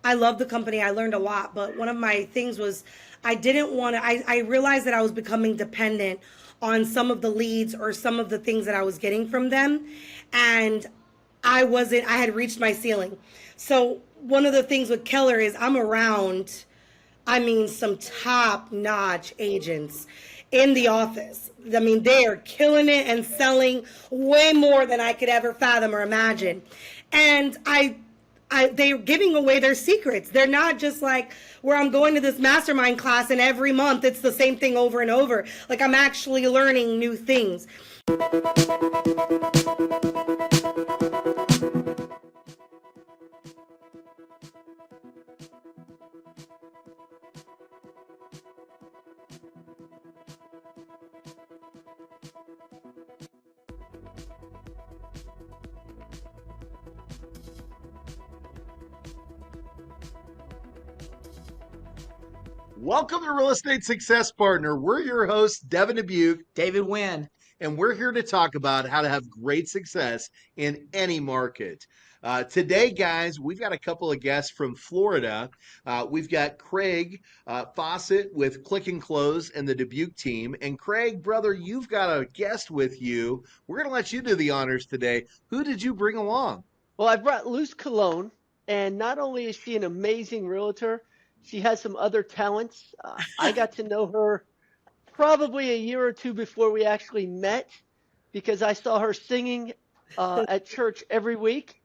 I love the company. I learned a lot, but one of my things was I didn't want to, I realized that I was becoming dependent on some of the leads or some of the things that I was getting from them. And I had reached my ceiling. So one of the things with Keller is I'm around, I mean, some top notch agents in the office. I mean, they are killing it and selling way more than I could ever fathom or imagine. And they're giving away their secrets. They're not just like where I'm going to this mastermind class and every month it's the same thing over and over. Like I'm actually learning new things. Welcome to Real Estate Success Partner. We're your hosts, Devin Dubuc, David Nguyen. and we're here to talk about how to have great success in any market. Today, guys, we've got a couple of guests from Florida. We've got Craig Fossett with Click and Close and the Dubuc team. And Craig, brother, you've got a guest with you. We're going to let you do the honors today. Who did you bring along? Well, I brought Luz Colon, and not only is she an amazing realtor, she has some other talents. I got to know her probably a year or two before we actually met because I saw her singing at church every week.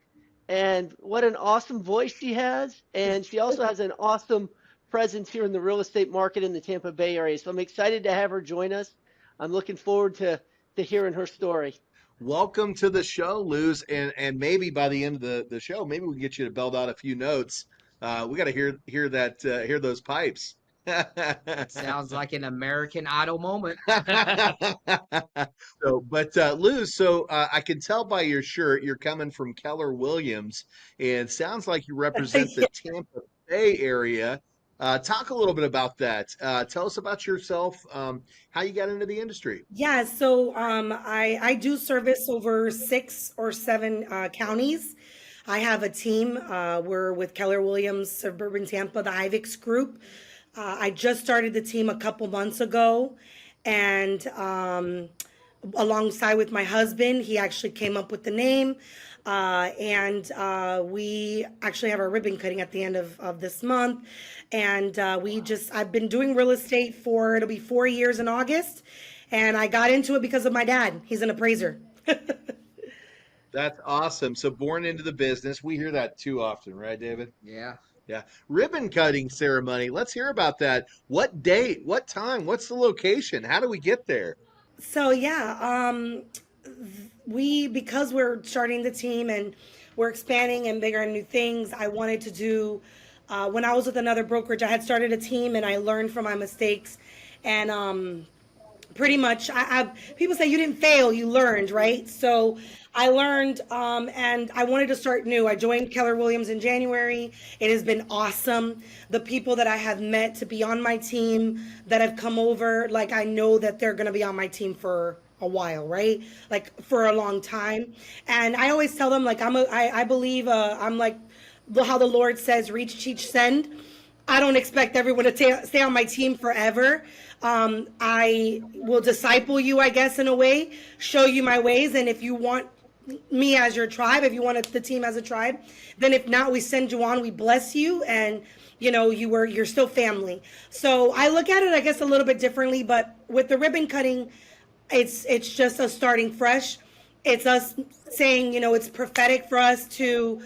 And what an awesome voice she has. And she also has an awesome presence here in the real estate market in the Tampa Bay area. So I'm excited to have her join us. I'm looking forward to hearing her story. Welcome to the show, Luz, and maybe by the end of the show, maybe we can get you to belt out a few notes. We got to hear those pipes. Sounds like an American Idol moment. Luz, I can tell by your shirt you're coming from Keller Williams, and sounds like you represent the Tampa Bay area. Talk a little bit about that. Tell us about yourself, how you got into the industry. Yeah, so I do service over 6 or 7 counties. I have a team. We're with Keller Williams, Suburban Tampa, the IVIX group. I just started the team a couple months ago, and alongside with my husband, he actually came up with the name. We actually have our ribbon cutting at the end of this month. And I've been doing real estate it'll be 4 years in August. And I got into it because of my dad. He's an appraiser. That's awesome. So born into the business. We hear that too often, right, David? Yeah. Yeah. Ribbon cutting ceremony. Let's hear about that. What date? What time? What's the location? How do we get there? So yeah, because we're starting the team and we're expanding and bigger and new things, I wanted to do, when I was with another brokerage, I had started a team and I learned from my mistakes. And pretty much, people say you didn't fail, you learned, right? So I learned, and I wanted to start new. I joined Keller Williams in January. It has been awesome. The people that I have met to be on my team that have come over, like I know that they're going to be on my team for a while, right? Like for a long time. And I always tell them, like I believe I'm like how the Lord says, reach, teach, send. I don't expect everyone to stay on my team forever. I will disciple you, I guess, in a way, show you my ways. And if you want me as your tribe, if you want the team as a tribe, then if not, we send you on, we bless you. And, you're still family. So I look at it, I guess, a little bit differently. But with the ribbon cutting, it's just us starting fresh. It's us saying, it's prophetic for us to,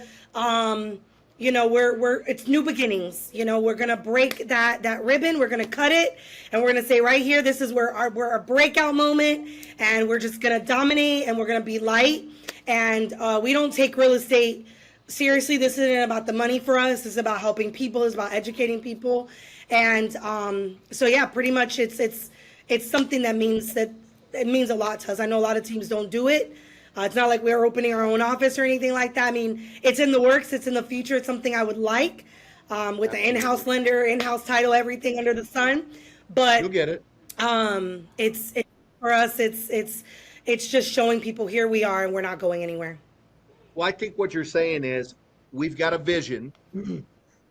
it's new beginnings. We're gonna break that ribbon. We're gonna cut it, and we're gonna say right here, this is where we're our breakout moment, and we're just gonna dominate, and we're gonna be light. And we don't take real estate seriously. This isn't about the money for us. This is about helping people. It's about educating people. And so yeah, pretty much it's something that means a lot to us. I know a lot of teams don't do it. It's not like we're opening our own office or anything like that. I mean, it's in the works. It's in the future. It's something I would like with the in-house lender, in-house title, everything under the sun. But you'll get it. It's for us. It's just showing people here we are and we're not going anywhere. Well, I think what you're saying is we've got a vision.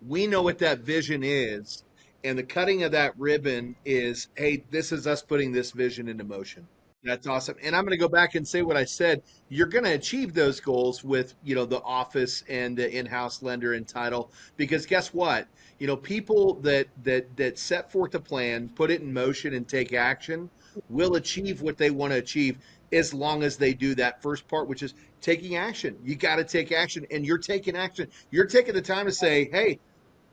We know what that vision is. And the cutting of that ribbon is, hey, this is us putting this vision into motion. That's awesome. And I'm going to go back and say what I said. You're going to achieve those goals with, the office and the in-house lender and title, because guess what? People that set forth a plan, put it in motion and take action will achieve what they want to achieve as long as they do that first part, which is taking action. You got to take action, and you're taking action. You're taking the time to say, hey,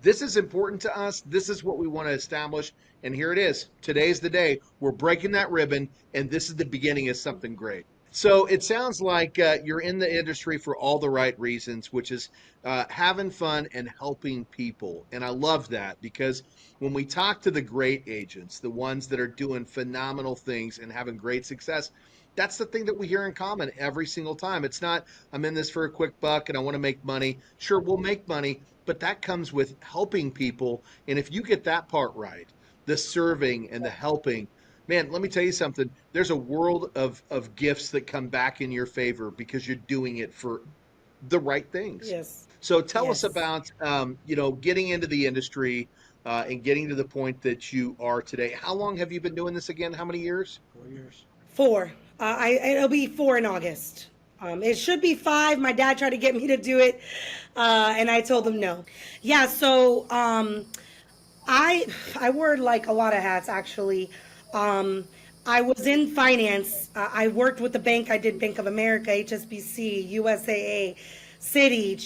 this is important to us. This is what we want to establish. And here it is. Today's the day. We're breaking that ribbon, and this is the beginning of something great. So it sounds like you're in the industry for all the right reasons, which is having fun and helping people. And I love that, because when we talk to the great agents, the ones that are doing phenomenal things and having great success, that's the thing that we hear in common every single time. It's not, I'm in this for a quick buck and I want to make money. Sure, we'll make money, but that comes with helping people. And if you get that part right, the serving and the helping, man, let me tell you something. There's a world of gifts that come back in your favor because you're doing it for the right things. Yes. So tell us Yes. about, getting into the industry and getting to the point that you are today. How long have you been doing this again? How many years? 4 years. 4. It'll be 4 in August. It should be 5. My dad tried to get me to do it, and I told him no. Yeah, so I wore like a lot of hats actually. I was in finance. I worked with the bank. I did Bank of America, HSBC, USAA, Citi,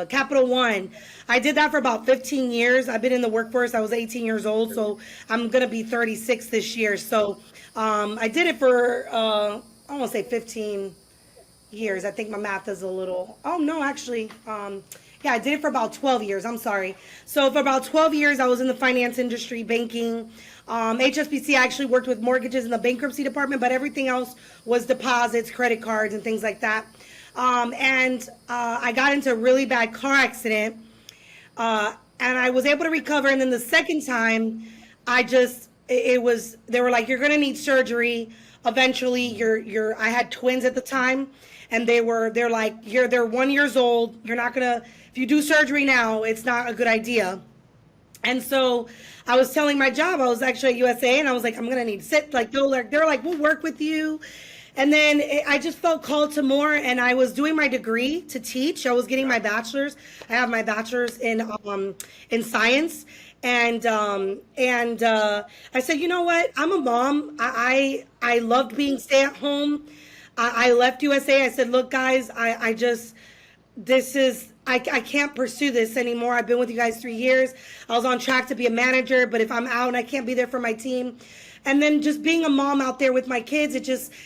Capital One. I did that for about 15 years. I've been in the workforce. I was 18 years old, so I'm gonna be 36 this year. So I did it for I won't say 15 years. I think my math is a little. Oh no, actually, yeah, I did it for about 12 years. I'm sorry. So for about 12 years, I was in the finance industry, banking. HSBC, I actually worked with mortgages in the bankruptcy department, but everything else was deposits, credit cards, and things like that. And I got into a really bad car accident, and I was able to recover. And then the second time, it was, they were like, you're gonna need surgery eventually. I had twins at the time, and they're like, they're 1 year old. You're not gonna, if you do surgery now, it's not a good idea. And so I was telling my job, I was actually at USA, and I was like, I'm gonna need to sit, like, they're like, we'll work with you. And then I just felt called to more, and I was doing my degree to teach. I was getting my bachelor's. I have my bachelor's in science, and I said, you know what? I'm a mom. I loved being stay at home. I left USA. I said, look, guys, I can't pursue this anymore. I've been with you guys 3 years. I was on track to be a manager, but if I'm out and I can't be there for my team, and then just being a mom out there with my kids,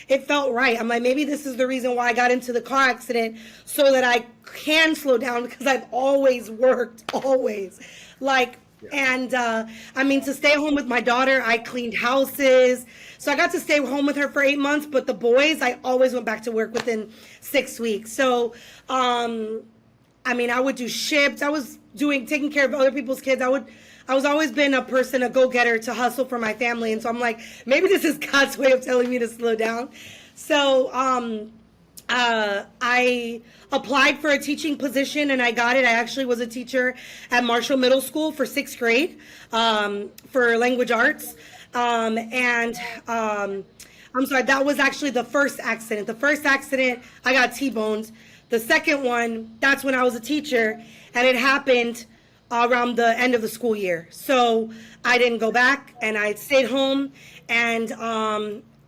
it felt right. I'm like, maybe this is the reason why I got into the car accident, so that I can slow down, because I've always worked, always. Like, and I mean, to stay home with my daughter, I cleaned houses. So I got to stay home with her for 8 months, but the boys, I always went back to work within 6 weeks. So, I mean, I would do shifts. I was taking care of other people's kids. I was always been a person, a go-getter, to hustle for my family. And so I'm like, maybe this is God's way of telling me to slow down. So I applied for a teaching position, and I got it. I actually was a teacher at Marshall Middle School for 6th grade for language arts. I'm sorry, that was actually the first accident. The first accident, I got T-boned. The second one, that's when I was a teacher, and it happened around the end of the school year. So I didn't go back, and I stayed home, and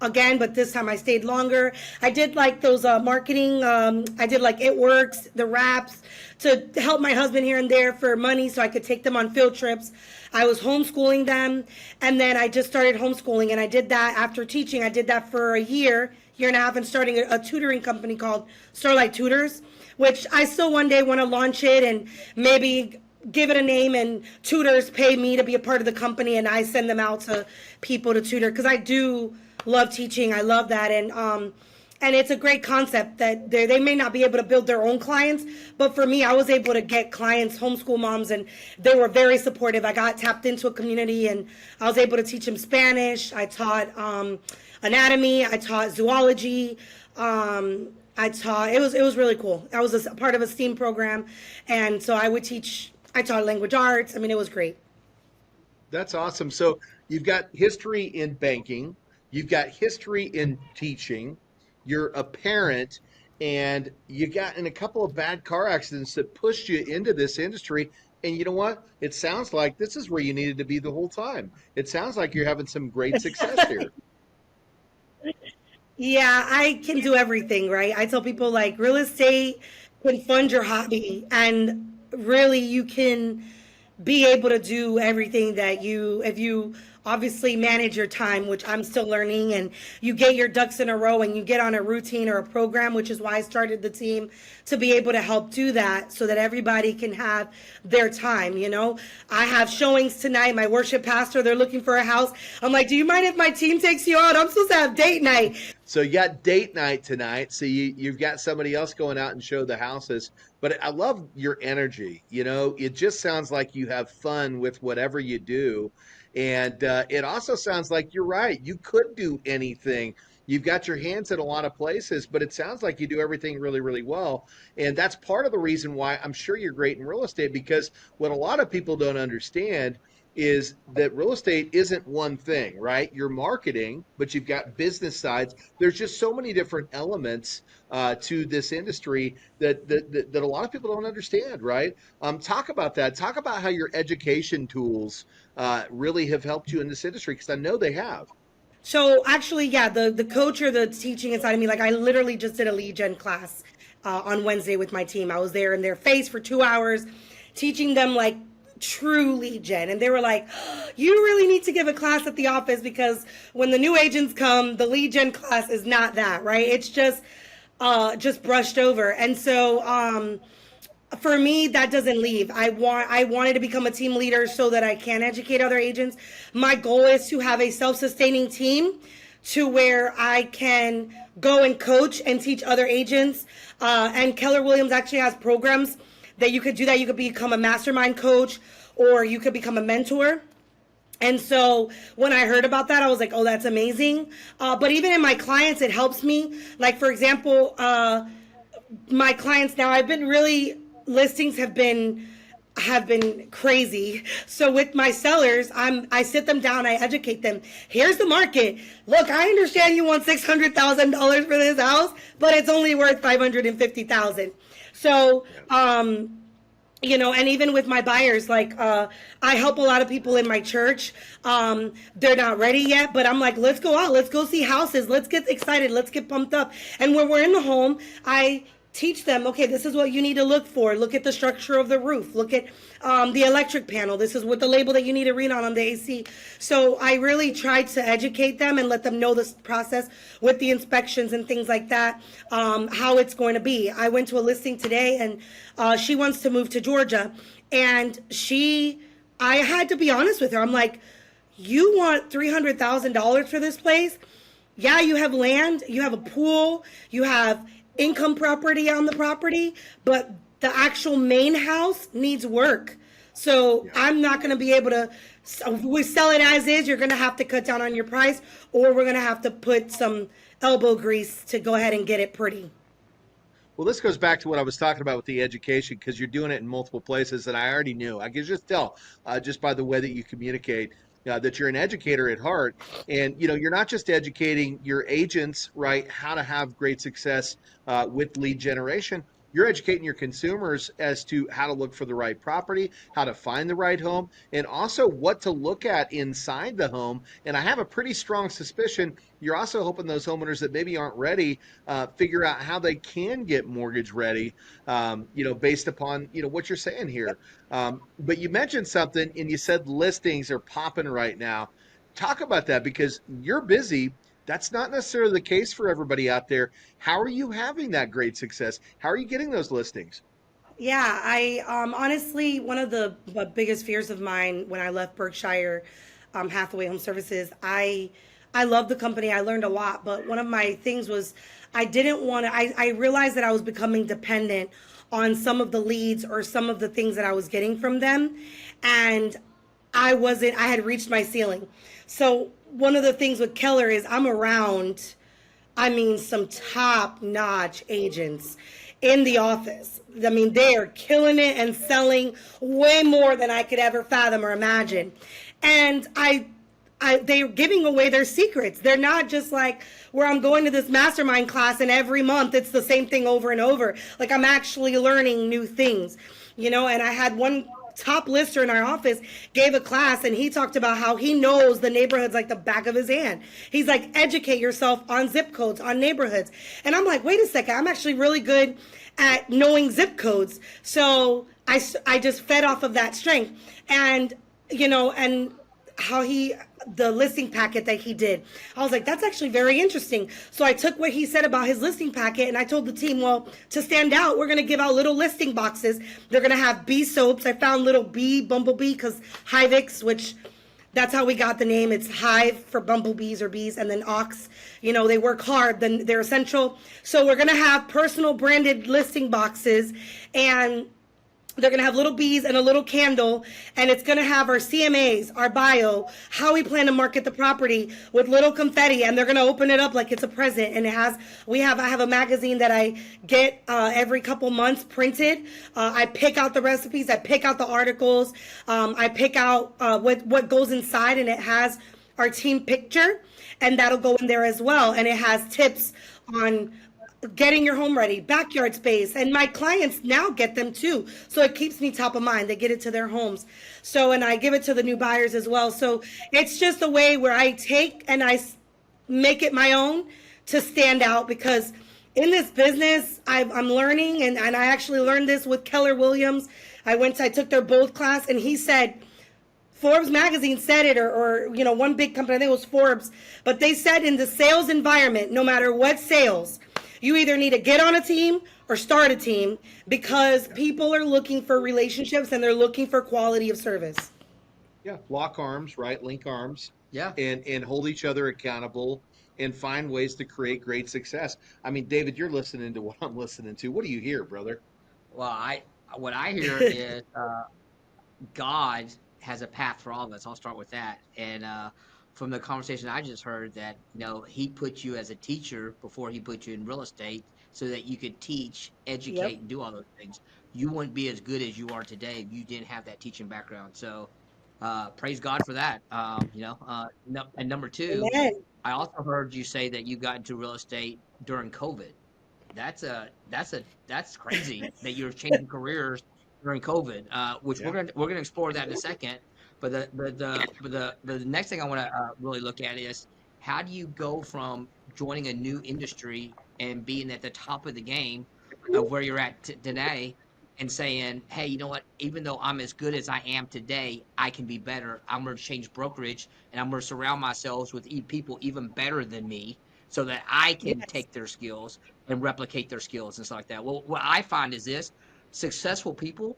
again, but this time I stayed longer. I did like those marketing, I did like It Works, the wraps, to help my husband here and there for money so I could take them on field trips. I was homeschooling them, and then I just started homeschooling, and I did that after teaching. I did that for a year and a half, and starting a tutoring company called Starlight Tutors, which I still one day want to launch it and maybe give it a name, and tutors pay me to be a part of the company, and I send them out to people to tutor, because I do love teaching. I love that. And it's a great concept that they may not be able to build their own clients, but for me, I was able to get clients, homeschool moms, and they were very supportive. I got tapped into a community, and I was able to teach them Spanish. I taught anatomy. I taught zoology. It was really cool. I was a part of a STEAM program, and so I would teach I taught language arts. I mean, it was great. That's awesome. So you've got history in banking, you've got history in teaching, you're a parent, and you got in a couple of bad car accidents that pushed you into this industry. And you know what? It sounds like this is where you needed to be the whole time. It sounds like you're having some great success here. Yeah, I can do everything, right? I tell people like real estate can fund your hobby, and really you can be able to do everything that if you obviously manage your time, which I'm still learning, and you get your ducks in a row and you get on a routine or a program, which is why I started the team to be able to help do that so that everybody can have their time. I have showings tonight. My worship pastor, they're looking for a house. I'm like, do you mind if my team takes you out? I'm supposed to have date night. So you got date night tonight. So you've got somebody else going out and show the houses. But I love your energy. It just sounds like you have fun with whatever you do. And it also sounds like you're right. You could do anything. You've got your hands in a lot of places, but it sounds like you do everything really, really well. And that's part of the reason why I'm sure you're great in real estate, because what a lot of people don't understand is that real estate isn't one thing, right? You're marketing, but you've got business sides. There's just so many different elements to this industry that a lot of people don't understand, right? Talk about that. Talk about how your education tools really have helped you in this industry, because I know they have. So actually, yeah, the coach or the teaching inside of me, like I literally just did a lead gen class on Wednesday with my team. I was there in their face for 2 hours, teaching them like true lead gen, and they were like, "You really need to give a class at the office, because when the new agents come, the lead gen class is not that, right? It's just brushed over." And so for me, that doesn't leave. I wanted to become a team leader so that I can educate other agents. My goal is to have a self-sustaining team to where I can go and coach and teach other agents. And Keller Williams actually has programs that you could do that. You could become a mastermind coach, or you could become a mentor. And so when I heard about that, I was like, oh, that's amazing. But even in my clients, it helps me. Like, for example, my clients now, listings have been crazy. So with my sellers, I sit them down, I educate them. Here's the market. Look, I understand you want $600,000 for this house, but it's only worth $550,000. So and even with my buyers, like I help a lot of people in my church. They're not ready yet, but I'm like, let's go out, let's go see houses, let's get excited, let's get pumped up. And when we're in the home, I teach them, okay, this is what you need to look for. Look at the structure of the roof. Look at the electric panel. This is what the label that you need to read on the AC. So I really tried to educate them and let them know this process with the inspections and things like that, how it's going to be. I went to a listing today, and she wants to move to Georgia. And I had to be honest with her. I'm like, you want $300,000 for this place? Yeah, you have land, you have a pool, you have income property on the property, but the actual main house needs work. So I'm not going to be able to, we sell it as is. You're going to have to cut down on your price, or we're going to have to put some elbow grease to go ahead and get it pretty. Well, this goes back to what I was talking about with the education, because you're doing it in multiple places, and I already knew. I could just tell just by the way that you communicate that you're an educator at heart. And, you're not just educating your agents, right, how to have great success with lead generation. You're educating your consumers as to how to look for the right property, how to find the right home, and also what to look at inside the home. And I have a pretty strong suspicion you're also hoping those homeowners that maybe aren't ready figure out how they can get mortgage ready, based upon, what you're saying here. But you mentioned something, and you said listings are popping right now. Talk about that, because you're busy. That's not necessarily the case for everybody out there. How are you having that great success? How are you getting those listings? Yeah, I honestly, one of the biggest fears of mine when I left Berkshire Hathaway Home Services, I love the company. I learned a lot, but one of my things was I didn't want to. I realized that I was becoming dependent on some of the leads or some of the things that I was getting from them, and I wasn't. I had reached my ceiling. So one of the things with Keller is I'm around, I mean, some top-notch agents. in the office. I mean, they are killing it and selling way more than I could ever fathom or imagine. And they're giving away their secrets. They're not just like where I'm going to this mastermind class and every month it's the same thing over and over. Like I'm actually learning new things, you know. And I had one top lister in our office gave a class and he talked about how he knows the neighborhoods like the back of his hand. He's like, educate yourself on zip codes, on neighborhoods. And I'm like, wait a second, I'm actually really good at knowing zip codes. So I just fed off of that strength. And, you know, and how the listing packet that he did, I was like, that's actually very interesting. So I took what he said about his listing packet and I told the team, well, to stand out, we're going to give out little listing boxes. They're going to have bee soaps. I found little bumblebee, because Hivix, which that's how we got the name. It's hive for bumblebees or bees, and then ox, you know, they work hard, then they're essential. So we're going to have personal branded listing boxes, and they're going to have little bees and a little candle, and it's going to have our CMAs, our bio, how we plan to market the property with little confetti, and they're going to open it up like it's a present. And I have a magazine that I get every couple months printed. I pick out the recipes, I pick out the articles, I pick out what goes inside, and it has our team picture, and that'll go in there as well. And it has tips on getting your home ready, backyard space, and my clients now get them too. So it keeps me top of mind. They get it to their homes. So, and I give it to the new buyers as well. So it's just a way where I take and I make it my own to stand out, because in this business, I'm learning, and I actually learned this with Keller Williams. I took their Bold class, and he said, Forbes magazine said it, or you know, one big company, I think it was Forbes, but they said in the sales environment, no matter what sales, you either need to get on a team or start a team, because people are looking for relationships and they're looking for quality of service. Yeah, lock arms, right? Link arms. Yeah. And hold each other accountable and find ways to create great success. I mean, David, you're listening to what I'm listening to. What do you hear, brother? Well, what I hear is God has a path for all of us. I'll start with that. And from the conversation I just heard, that he put you as a teacher before he put you in real estate, so that you could teach, educate, Yep. and do all those things. You wouldn't be as good as you are today if you didn't have that teaching background. So praise God for that. And number two, Amen. I also heard you say that you got into real estate during COVID. That's crazy that you're changing careers during COVID, which Yeah. we're gonna explore that in a second. But the next thing I want to really look at is, how do you go from joining a new industry and being at the top of the game of where you're at today, and saying, hey, you know what? Even though I'm as good as I am today, I can be better. I'm going to change brokerage, and I'm going to surround myself with people even better than me, so that I can Yes. take their skills and replicate their skills and stuff like that. Well, what I find is this: successful people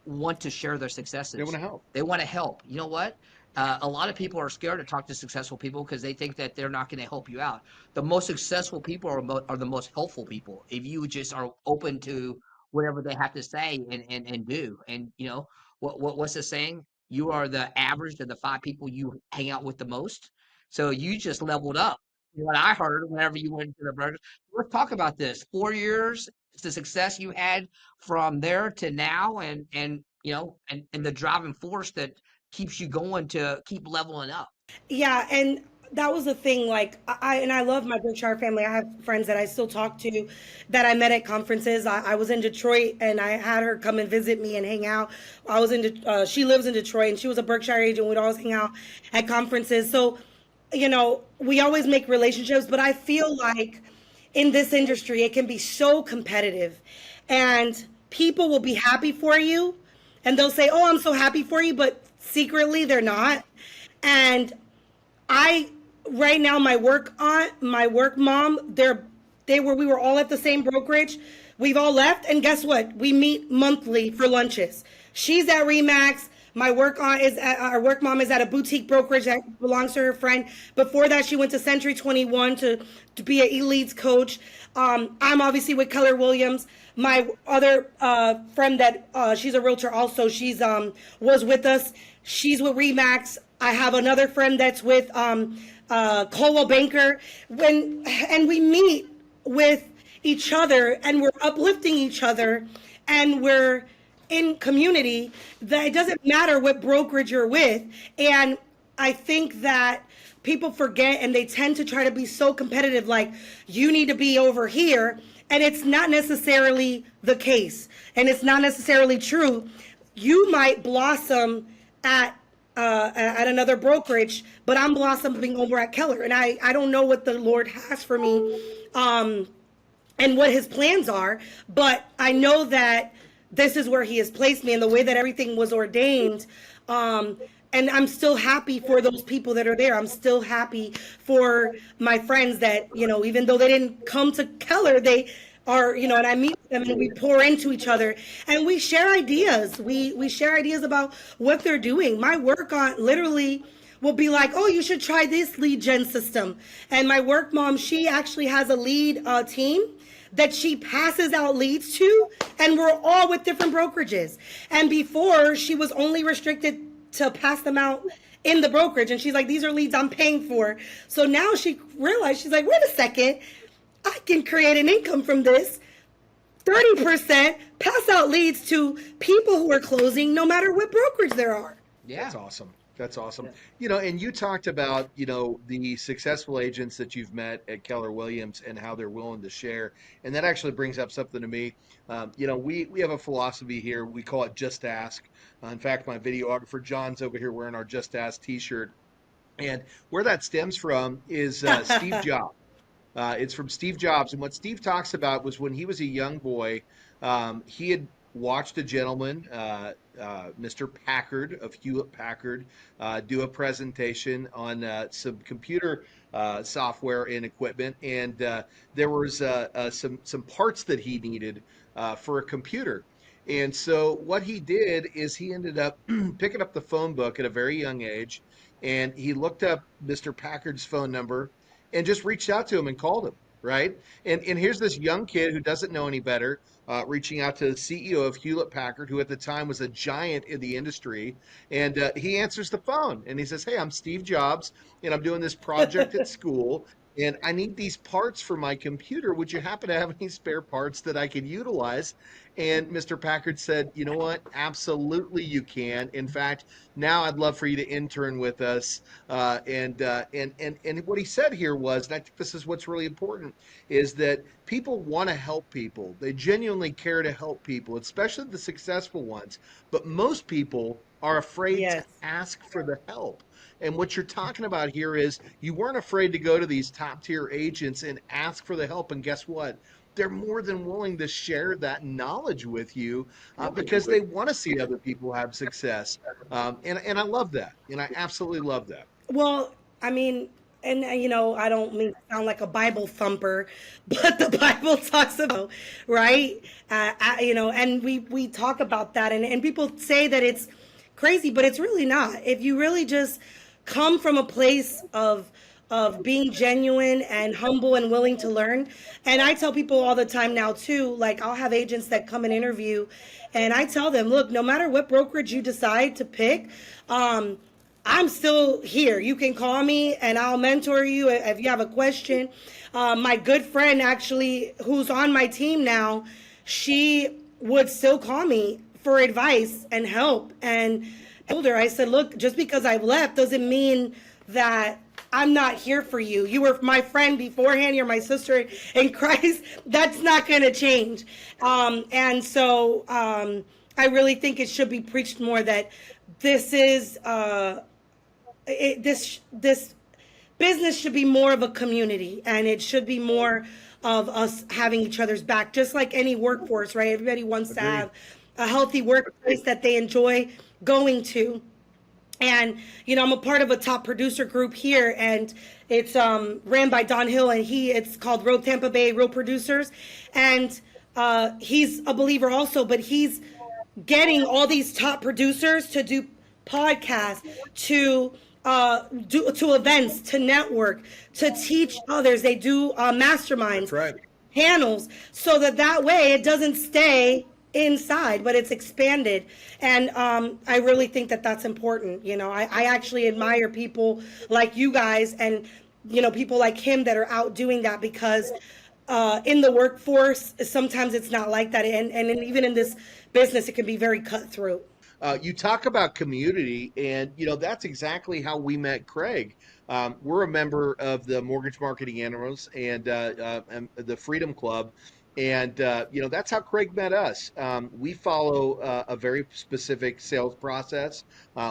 want to share their successes. They want to help. They want to help. You know what? A lot of people are scared to talk to successful people because they think that they're not going to help you out. The most successful people are the most helpful people. If you just are open to whatever they have to say and do. And what's the saying? You are the average of the 5 people you hang out with the most. So you just leveled up. What I heard whenever you went to the burger. Let's talk about this. 4 years, the success you had from there to now, and the driving force that keeps you going to keep leveling up. Yeah, and that was the thing. Like I love my Berkshire family. I have friends that I still talk to that I met at conferences. I was in Detroit and I had her come and visit me and hang out. She lives in Detroit and she was a Berkshire agent. We'd always hang out at conferences. So, we always make relationships, but I feel like in this industry it can be so competitive, and people will be happy for you and they'll say, "Oh, I'm so happy for you," but secretly they're not. And right now, my work aunt, my work mom, we were all at the same brokerage. We've all left, and guess what? We meet monthly for lunches. She's at Remax. My work aunt our work mom is at a boutique brokerage that belongs to her friend. Before that, she went to Century 21 to be an elites coach. I'm obviously with Keller Williams. My other friend that she's a realtor also. She's was with us. She's with Remax. I have another friend that's with Coldwell Banker. And we meet with each other and we're uplifting each other and we're in community, that it doesn't matter what brokerage you're with. And I think that people forget and they tend to try to be so competitive, like you need to be over here. And it's not necessarily the case. And it's not necessarily true. You might blossom at another brokerage, but I'm blossoming over at Keller. And I don't know what the Lord has for me and what his plans are, but I know that this is where he has placed me and the way that everything was ordained. And I'm still happy for those people that are there. I'm still happy for my friends that, even though they didn't come to Keller, they are, and I meet them and we pour into each other and we share ideas. We share ideas about what they're doing. My work on literally will be like, oh, you should try this lead gen system. And my work mom, she actually has a lead team that she passes out leads to, and we're all with different brokerages. And before, she was only restricted to pass them out in the brokerage. And she's like, these are leads I'm paying for. So now she realized, she's like, wait a second, I can create an income from this. 30% pass out leads to people who are closing no matter what brokerage there are. Yeah. That's awesome. That's awesome. And you talked about, the successful agents that you've met at Keller Williams and how they're willing to share. And that actually brings up something to me. We have a philosophy here. We call it Just Ask. In fact, my videographer, John's over here wearing our Just Ask t-shirt. And where that stems from is Steve Jobs. It's from Steve Jobs. And what Steve talks about was when he was a young boy, he had watched a gentleman, Mr. Packard of Hewlett Packard, do a presentation on some computer software and equipment, and there was some parts that he needed for a computer. And so what he did is he ended up picking up the phone book at a very young age, and he looked up Mr. Packard's phone number and just reached out to him and called him. Right. And here's this young kid who doesn't know any better, reaching out to the CEO of Hewlett Packard, who at the time was a giant in the industry. And he answers the phone and he says, hey, I'm Steve Jobs and I'm doing this project at school and I need these parts for my computer. Would you happen to have any spare parts that I could utilize? And Mr. Packard said, you know what? Absolutely, you can. In fact, now I'd love for you to intern with us. And what he said here was, and I think this is what's really important, is that people want to help people. They genuinely care to help people, especially the successful ones. But most people are afraid Yes. to ask for the help. And what you're talking about here is you weren't afraid to go to these top tier agents and ask for the help. And guess what? They're more than willing to share that knowledge with you because they want to see other people have success. And I love that. And I absolutely love that. Well, I mean, and I don't mean to sound like a Bible thumper, but the Bible talks about, right? And we talk about that, and people say that it's crazy, but it's really not. If you really just come from a place of being genuine and humble and willing to learn. And I tell people all the time now too, like I'll have agents that come and interview and I tell them, look, no matter what brokerage you decide to pick, I'm still here. You can call me and I'll mentor you if you have a question. My good friend actually, who's on my team now, she would still call me for advice and help. And I told her, I said, look, just because I've left doesn't mean that I'm not here for you. You were my friend beforehand. You're my sister in Christ. That's not going to change. And so I really think it should be preached more that this is this business should be more of a community, and it should be more of us having each other's back, just like any workforce, right? Everybody wants to have a healthy workplace that they enjoy going to. And, I'm a part of a top producer group here, and it's ran by Don Hill, and it's called Road Tampa Bay Real Producers. And he's a believer also, but he's getting all these top producers to do podcasts, to events, to network, to teach others. They do masterminds, Right. panels, so that way it doesn't stay inside, but it's expanded. And I really think that that's important. I actually admire people like you guys and people like him that are out doing that, because in the workforce, sometimes it's not like that. And even in this business, it can be very cutthroat. You talk about community, and that's exactly how we met Craig. We're a member of the Mortgage Marketing Analysts and the Freedom Club, and that's how Craig met us. We follow a very specific sales process.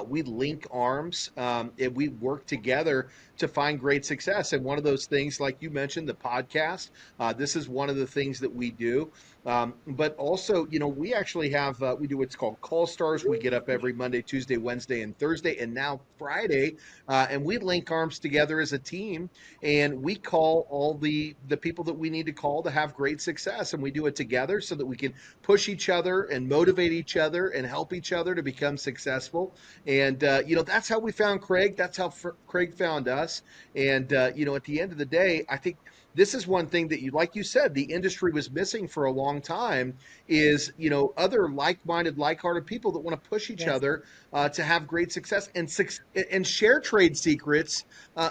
We link arms, and we work together to find great success. And one of those things, like you mentioned, the podcast. This is one of the things that we do. But also, we actually have we do what's called Call Stars. We get up every Monday, Tuesday, Wednesday, and Thursday, and now Friday, and we link arms together as a team, and we call all the people that we need to call to have great success, and we do it together so that we can push each other and motivate each other and help each other to become successful. And that's how we found Craig. That's how Craig found us. And at the end of the day, I think this is one thing that like you said, the industry was missing for a long time is, other like-minded, like-hearted people that want to push each Yes. other to have great success and share trade secrets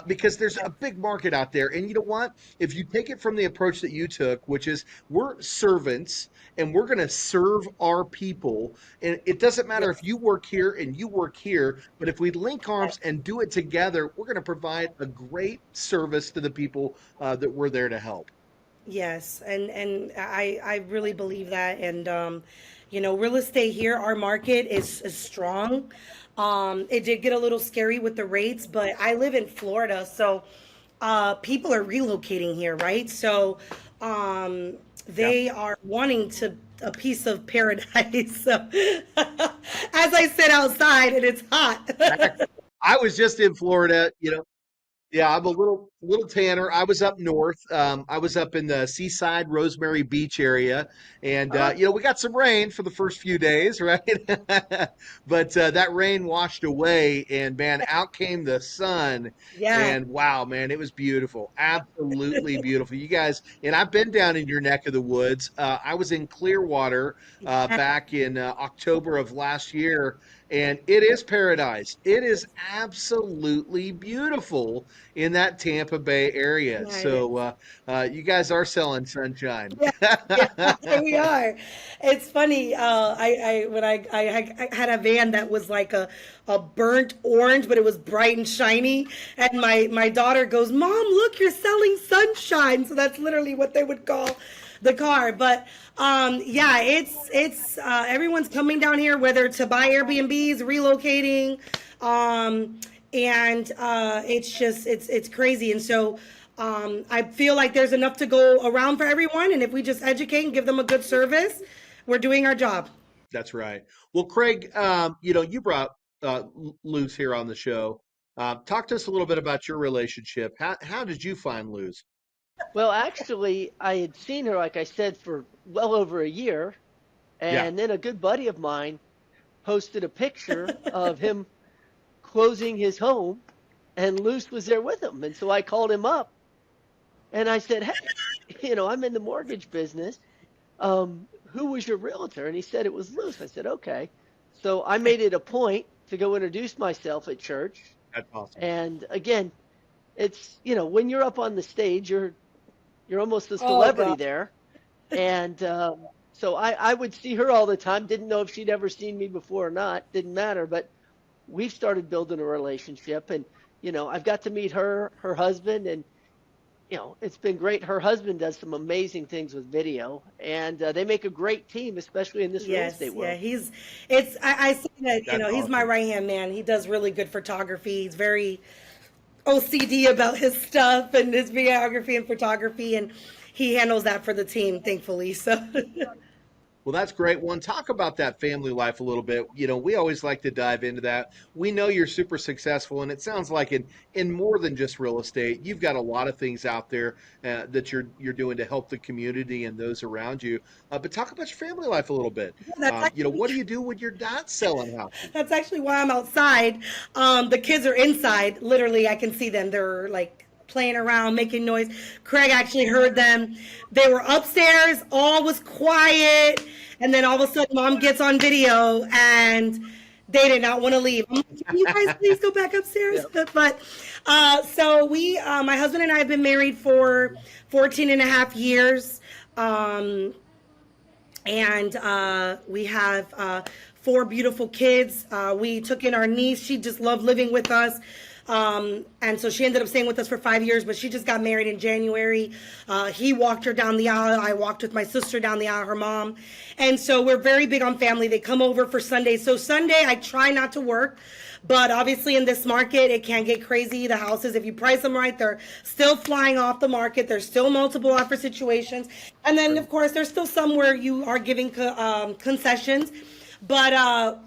because there's a big market out there. And you know what? If you take it from the approach that you took, which is we're servants and we're going to serve our people. And it doesn't matter if you work here and you work here, but if we link arms and do it together, we're going to provide a great service to the people that we're there to help. Yes, and I really believe that. And real estate here, our market is strong. It did get a little scary with the rates, but I live in Florida, so people are relocating here, right? So Yeah. they are wanting to a piece of paradise. So as I sit outside and it's hot. I was just in Florida. Yeah, I'm a little tanner. I was up north. I was up in the Seaside, Rosemary Beach area, and we got some rain for the first few days, right? But that rain washed away, and man, out came the sun, Yeah. and wow, man, it was beautiful, absolutely beautiful. You guys, and I've been down in your neck of the woods. I was in Clearwater back in October of last year, and it is paradise. It is absolutely beautiful in that Tampa Bay area. Yeah, it is. So you guys are selling sunshine. Yeah, yeah, we are. It's funny. I had a van that was like a burnt orange, but it was bright and shiny. And my daughter goes, "Mom, look, you're selling sunshine." So that's literally what they would call the car. But yeah, it's everyone's coming down here, whether to buy Airbnbs, relocating, and it's crazy. And so I feel like there's enough to go around for everyone, and if we just educate and give them a good service, we're doing our job. That's right. Well, Craig, you brought Luz here on the show. Talk to us a little bit about your relationship. How did you find Luz? Well, actually, I had seen her, like I said, for well over a year. Yeah, And then a good buddy of mine posted a picture of him closing his home, and Luce was there with him. And so I called him up and I said, "Hey, I'm in the mortgage business. Who was your realtor?" And he said it was Luce. I said, "Okay." So I made it a point to go introduce myself at church. that's awesome. And again, it's, when you're up on the stage, you're almost a Oh celebrity God. there. And so I would see her all the time. Didn't know if she'd ever seen me before or not. Didn't matter. But we've started building a relationship. And, I've got to meet her husband. And, it's been great. Her husband does some amazing things with video. And they make a great team, especially in this real Yes, estate yeah, world. I see that, That's he's my awesome. right hand man. He does really good photography. He's very OCD about his stuff and his videography and photography, and he handles that for the team, thankfully. So, Well, that's great. One, talk about that family life a little bit. We always like to dive into that. We know you're super successful, and it sounds like in more than just real estate, you've got a lot of things out there that you're doing to help the community and those around you. But talk about your family life a little bit. that's What do you do when you're not selling houses? that's actually why I'm outside. The kids are inside. Literally, I can see them. They're like playing around, making noise. Craig actually heard them. They were upstairs. All was quiet, and then all of a sudden, Mom gets on video, and They did not want to leave. I'm like, can you guys please go back upstairs? But so my husband and I have been married for 14 and a half years. And we have four beautiful kids. We took in our niece. She just loved living with us. And so she ended up staying with us for 5 years, but she just got married in January. He walked her down the aisle. I walked with my sister down the aisle, her mom. And so we're very big on family. They come over for Sundays. So Sunday, I try not to work. But obviously in this market, it can get crazy. The houses, if you price them right, they're still flying off the market. There's still multiple offer situations. And then, of course, there's still some where you are giving concessions. But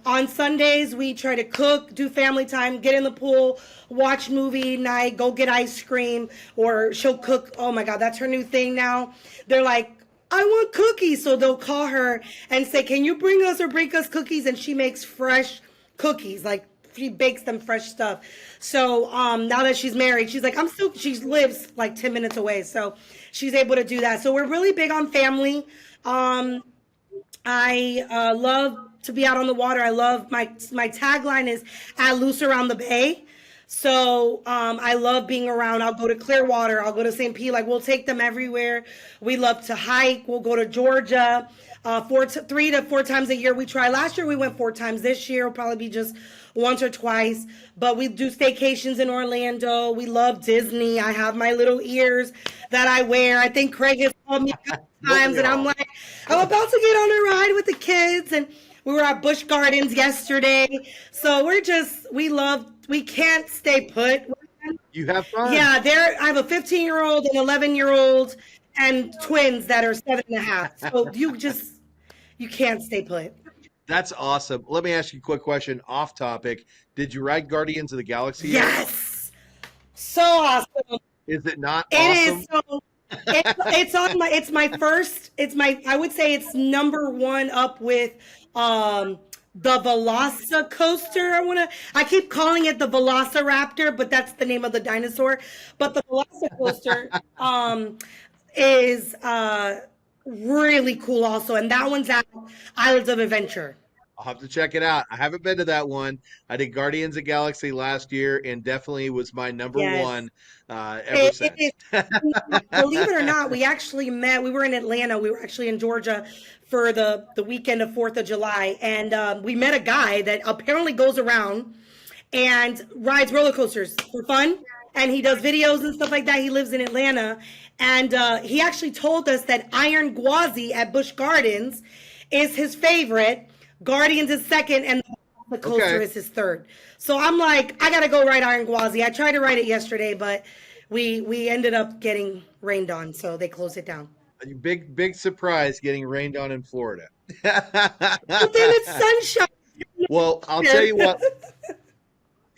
on Sundays, we try to cook, do family time, get in the pool, watch movie night, go get ice cream, or she'll cook. Oh my God, that's her new thing now. They're like, I want cookies. So they'll call her and say, can you bring us cookies? And she makes fresh cookies, like she bakes them fresh stuff. So now that she's married, she's like, she lives like 10 minutes away. So she's able to do that. So we're really big on family. I love to be out on the water. I love my tagline is at loose around the bay. So I love being around. I'll go to Clearwater. I'll go to St. Pete. Like we'll take them everywhere. We love to hike. We'll go to Georgia 3 to 4 times a year. We try. Last year we went 4 times. This year will probably be just once or twice. But we do staycations in Orlando. We love Disney. I have my little ears that I wear. I think Craig has called me a couple times, and I'm like, I'm about to get on a ride with the kids, and we were at Busch Gardens yesterday. So we can't stay put. You have fun. Yeah, I have a 15-year-old, an 11-year-old, and twins that are 7.5. So you can't stay put. That's awesome. Let me ask you a quick question off topic. Did you ride Guardians of the Galaxy yet? Yes. So awesome. Is it not It awesome? is so I would say it's number one up with the Velocicoaster. I keep calling it the Velociraptor, but that's the name of the dinosaur. But the Velocicoaster is really cool also. And that one's at Islands of Adventure. I'll have to check it out. I haven't been to that one. I did Guardians of the Galaxy last year and definitely was my number one ever since. Believe it or not, we actually met. We were in Atlanta. We were actually in Georgia for the weekend of 4th of July. And we met a guy that apparently goes around and rides roller coasters for fun. And he does videos and stuff like that. He lives in Atlanta. And he actually told us that Iron Gwazi at Busch Gardens is his favorite. Guardians is second, and the coaster is his third. So I'm like, I gotta go ride Iron Gwazi. I tried to ride it yesterday, but we ended up getting rained on, so they closed it down. Big surprise getting rained on in Florida. But then it's sunshine. Well, I'll tell you what.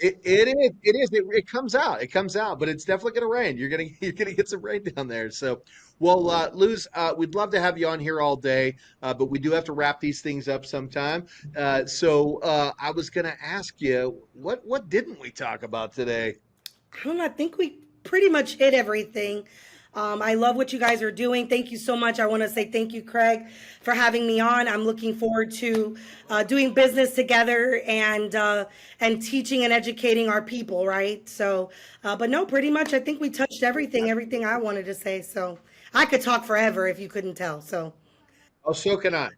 It is. It comes out. It comes out, but it's definitely going to rain. You're gonna get some rain down there. So, well, Luz, we'd love to have you on here all day, but we do have to wrap these things up sometime. So, I was going to ask you, what didn't we talk about today? I don't know. I think we pretty much hit everything. I love what you guys are doing. Thank you so much. I want to say thank you, Craig, for having me on. I'm looking forward to doing business together and teaching and educating our people, right? So, but no, pretty much I think we touched everything I wanted to say. So I could talk forever if you couldn't tell. So. Oh, so can I.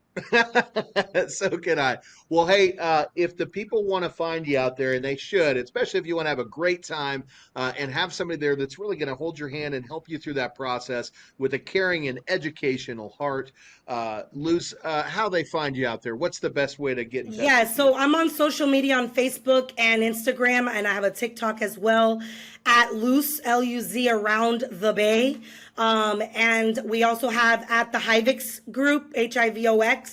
So can I. Well, hey, if the people want to find you out there, and they should, especially if you want to have a great time and have somebody there that's really going to hold your hand and help you through that process with a caring and educational heart, Luz, how they find you out there? What's the best way to get in touch? Yeah, so I'm on social media on Facebook and Instagram, and I have a TikTok as well at Luz, L-U-Z, around the bay. And we also have at the Hivix group, Hivox.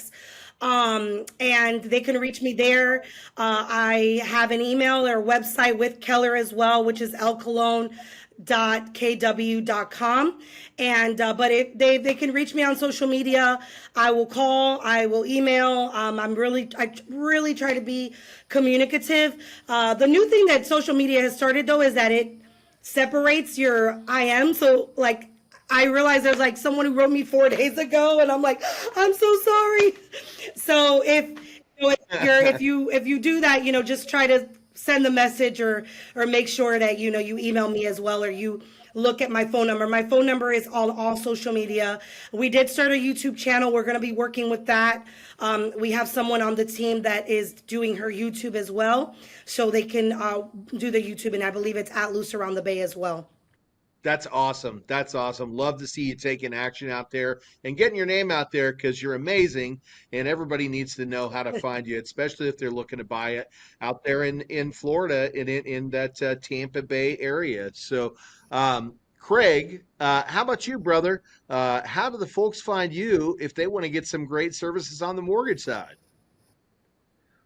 And they can reach me there. I have an email or website with Keller as well, which is lcolon.kw.com. And but they can reach me on social media. I will call, I will email. I really try to be communicative. The new thing that social media has started though is that it separates your IM. So like I realized there's like someone who wrote me 4 days ago and I'm like, I'm so sorry. So if So if you do that, just try to send the message or make sure that you email me as well, or you look at my phone number. My phone number is on all social media. We did start a YouTube channel. We're going to be working with that. We have someone on the team that is doing her YouTube as well, so they can do the YouTube, and I believe it's at Loose Around the Bay as well. That's awesome. That's awesome. Love to see you taking action out there and getting your name out there, because you're amazing, and everybody needs to know how to find you, especially if they're looking to buy it out there in Florida and in that Tampa Bay area. So, Craig, how about you, brother? How do the folks find you if they want to get some great services on the mortgage side?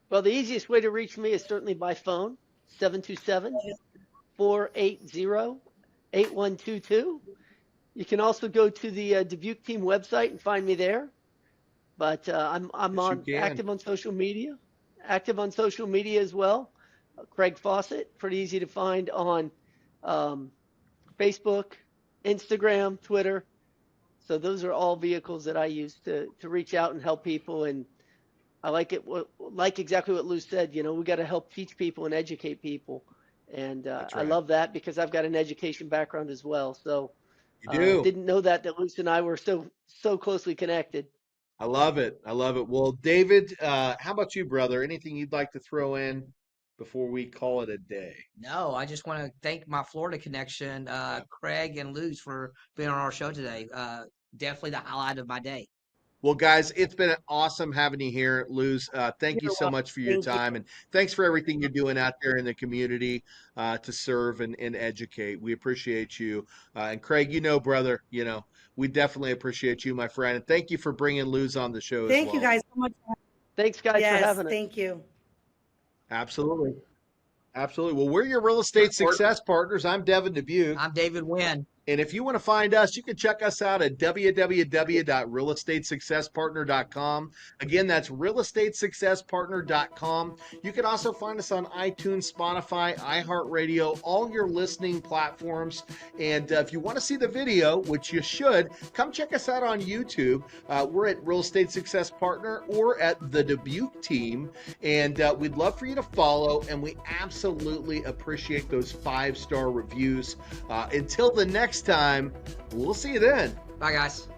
Well, the easiest way to reach me is certainly by phone, 727-480-8122. You can also go to the Dubuc team website and find me there. But I'm active on social media, as well. Craig Fossett, pretty easy to find on Facebook, Instagram, Twitter. So those are all vehicles that I use to reach out and help people. And I like exactly what Lou said. We got to help teach people and educate people. And Right. I love that because I've got an education background as well. So You do. didn't know that Luce and I were so closely connected. I love it. I love it. Well, David, how about you, brother? Anything you'd like to throw in before we call it a day? No, I just want to thank my Florida connection, Craig and Luz, for being on our show today. Definitely the highlight of my day. Well, guys, it's been awesome having you here, Luz. Thank you You're so welcome. much for your Thank you. time, and thanks for everything you're doing out there in the community to serve and educate. We appreciate you. And Craig, brother, we definitely appreciate you, my friend. And thank you for bringing Luz on the show as well. Thank you guys so much. Thanks, guys, Yes, for having us. thank you. Absolutely. Absolutely. Well, we're your real estate success partners. I'm Devin Dubuc. I'm David Nguyen. And if you want to find us, you can check us out at www.realestatesuccesspartner.com. Again, that's realestatesuccesspartner.com. You can also find us on iTunes, Spotify, iHeartRadio, all your listening platforms. And if you want to see the video, which you should, come check us out on YouTube. We're at Real Estate Success Partner or at the Dubuc team. And we'd love for you to follow. And we absolutely appreciate those 5-star reviews. Until the next time, we'll see you then. Bye, guys.